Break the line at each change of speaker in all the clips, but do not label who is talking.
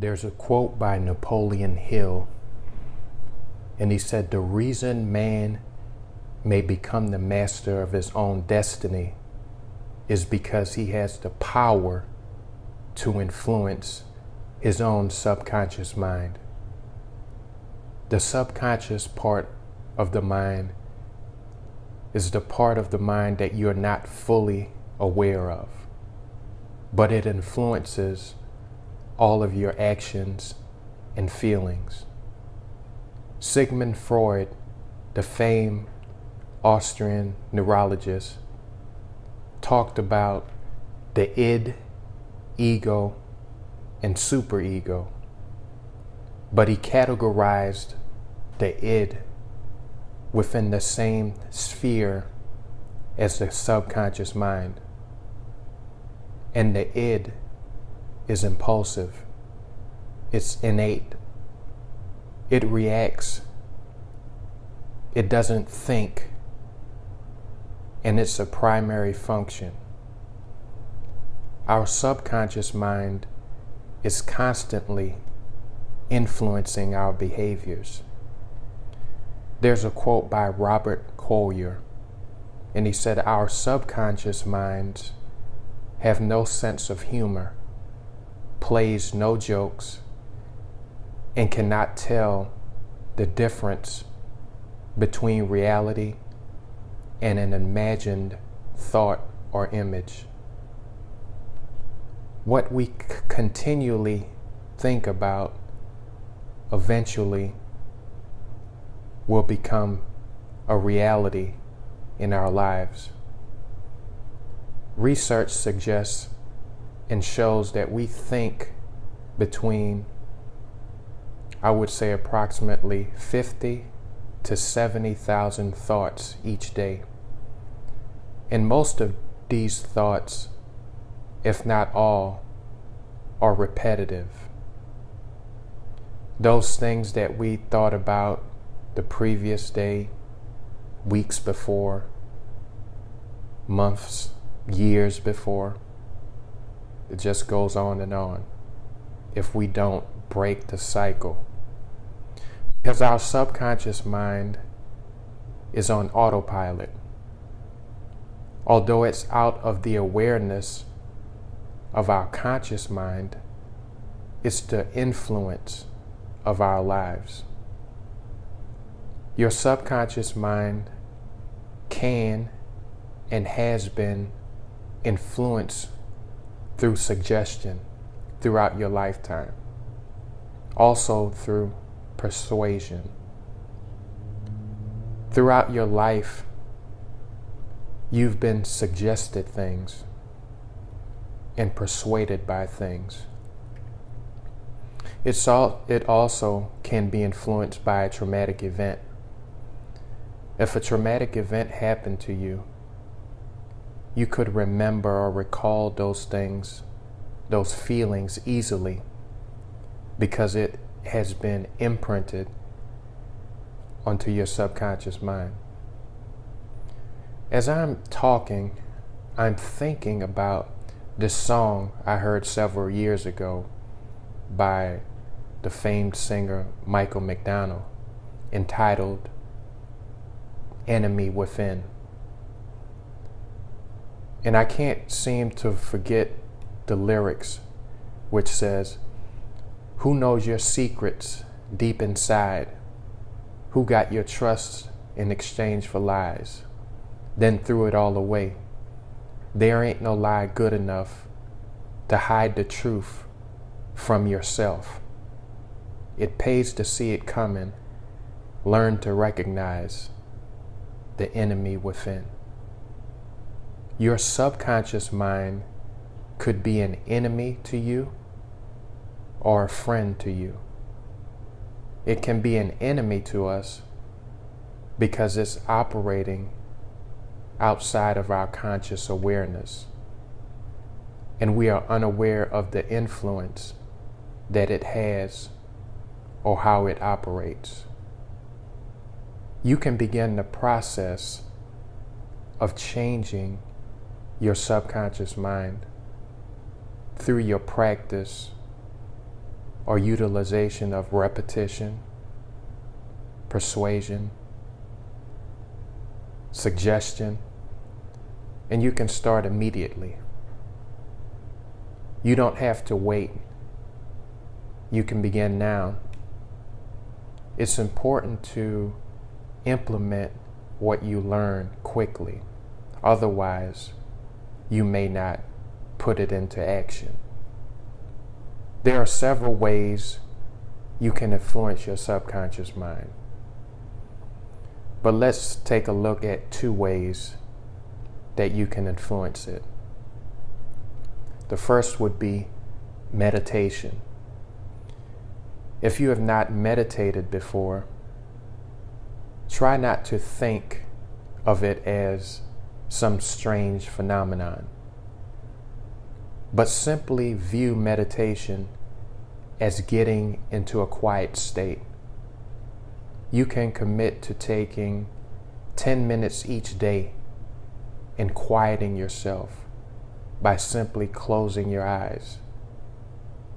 There's a quote by Napoleon Hill, and he said, "The reason man may become the master of his own destiny is because he has the power to influence his own subconscious mind." The subconscious part of the mind is the part of the mind that you're not fully aware of, but it influences all of your actions and feelings. Sigmund Freud, the famed Austrian neurologist, talked about the id, ego, and superego, but he categorized the id within the same sphere as the subconscious mind. And the id is impulsive. It's innate. It reacts. It doesn't think. And it's a primary function. Our subconscious mind is constantly influencing our behaviors. There's a quote by Robert Collier, and he said, "Our subconscious minds have no sense of humor, plays no jokes, and cannot tell the difference between reality and an imagined thought or image." What we continually think about eventually will become a reality in our lives. Research suggests and shows that we think between, I would say, approximately 50 to 70,000 thoughts each day. And most of these thoughts, if not all, are repetitive. Those things that we thought about the previous day, weeks before, months, years before, it just goes on and on if we don't break the cycle. Because our subconscious mind is on autopilot. Although it's out of the awareness of our conscious mind, it's the influence of our lives. Your subconscious mind can and has been influenced through suggestion throughout your lifetime, also through persuasion. Throughout your life, you've been suggested things and persuaded by things. It also can be influenced by a traumatic event. If a traumatic event happened to you, you could remember or recall those things, those feelings easily because it has been imprinted onto your subconscious mind. As I'm talking, I'm thinking about this song I heard several years ago by the famed singer Michael McDonald, entitled "Enemy Within." And I can't seem to forget the lyrics, which says, "Who knows your secrets deep inside? Who got your trust in exchange for lies? Then threw it all away. There ain't no lie good enough to hide the truth from yourself. It pays to see it coming. Learn to recognize the enemy within." Your subconscious mind could be an enemy to you or a friend to you. It can be an enemy to us because it's operating outside of our conscious awareness, and we are unaware of the influence that it has or how it operates. You can begin the process of changing your subconscious mind through your practice or utilization of repetition, persuasion, suggestion, and you can start immediately. You don't have to wait. You can begin now. It's important to implement what you learn quickly. Otherwise, you may not put it into action. There are several ways you can influence your subconscious mind. But let's take a look at 2 ways that you can influence it. The first would be meditation. If you have not meditated before, try not to think of it as some strange phenomenon, but simply view meditation as getting into a quiet state. You can commit to taking 10 minutes each day and quieting yourself by simply closing your eyes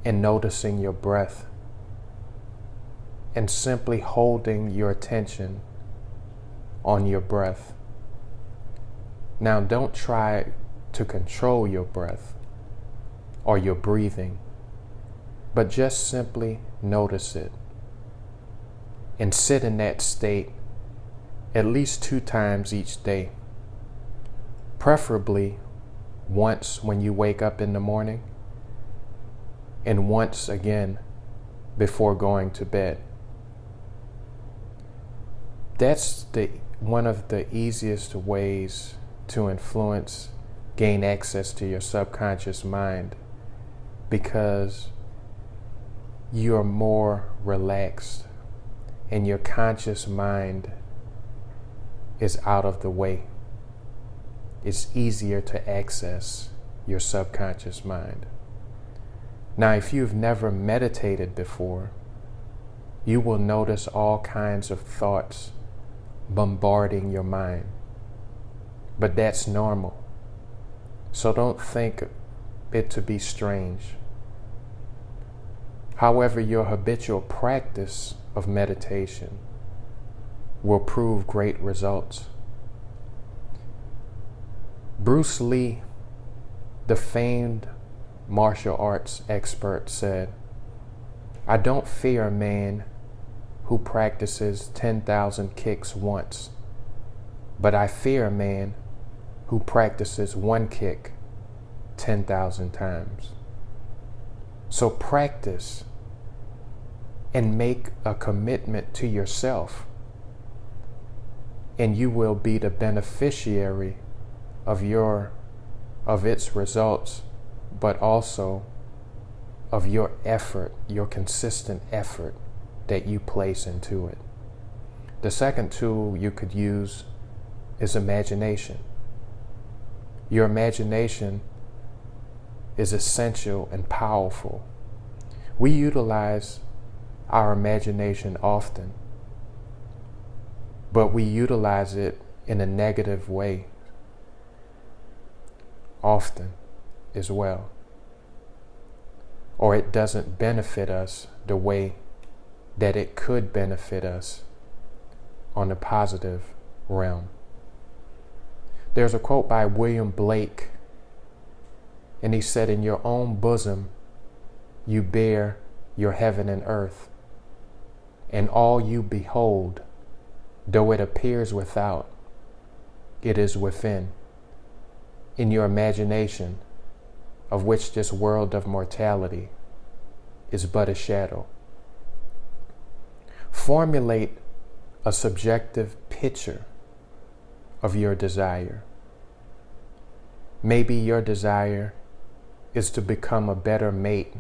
and noticing your breath and simply holding your attention on your breath. Now, don't try to control your breath or your breathing, but just simply notice it and sit in that state at least 2 times each day, preferably once when you wake up in the morning and once again before going to bed. That's one of the easiest ways to gain access to your subconscious mind, because you're more relaxed and your conscious mind is out of the way. It's easier to access your subconscious mind. Now, if you've never meditated before, you will notice all kinds of thoughts bombarding your mind. But that's normal. So don't think it to be strange. However, your habitual practice of meditation will prove great results. Bruce Lee, the famed martial arts expert, said, "I don't fear a man who practices 10,000 kicks once, but I fear a man who practices 1 kick 10,000 times." So practice and make a commitment to yourself, and you will be the beneficiary of its results, but also of your effort, your consistent effort that you place into it. The second tool you could use is imagination. Your imagination is essential and powerful. We utilize our imagination often, but we utilize it in a negative way often as well, or it doesn't benefit us the way that it could benefit us on a positive realm. There's a quote by William Blake, and he said, "In your own bosom you bear your heaven and earth, and all you behold, though it appears without, it is within, in your imagination, of which this world of mortality is but a shadow." Formulate a subjective picture of your desire. Maybe your desire is to become a better mate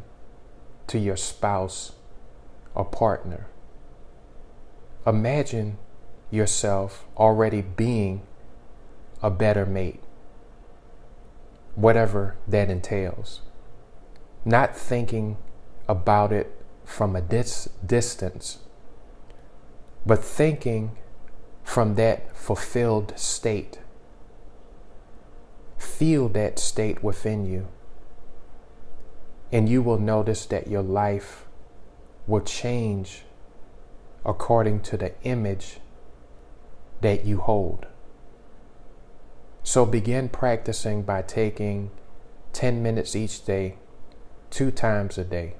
to your spouse or partner. Imagine yourself already being a better mate, whatever that entails. Not thinking about it from a distance, but thinking from that fulfilled state. Feel that state within you, and you will notice that your life will change according to the image that you hold. So begin practicing by taking 10 minutes each day, 2 times a day.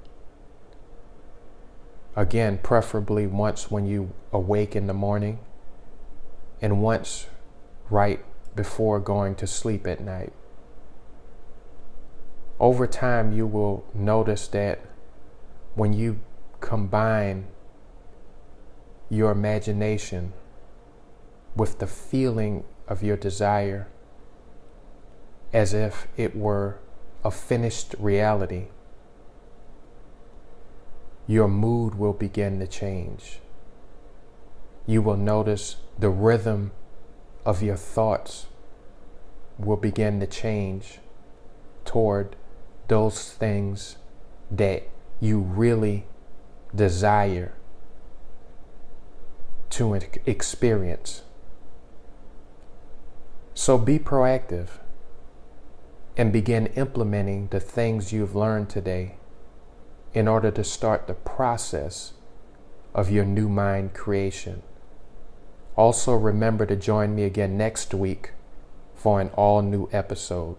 Again, preferably once when you awake in the morning and once right before going to sleep at night. Over time, you will notice that when you combine your imagination with the feeling of your desire as if it were a finished reality, your mood will begin to change. You will notice the rhythm of your thoughts will begin to change toward those things that you really desire to experience. So be proactive and begin implementing the things you've learned today in order to start the process of your new mind creation. Also, remember to join me again next week for an all-new episode.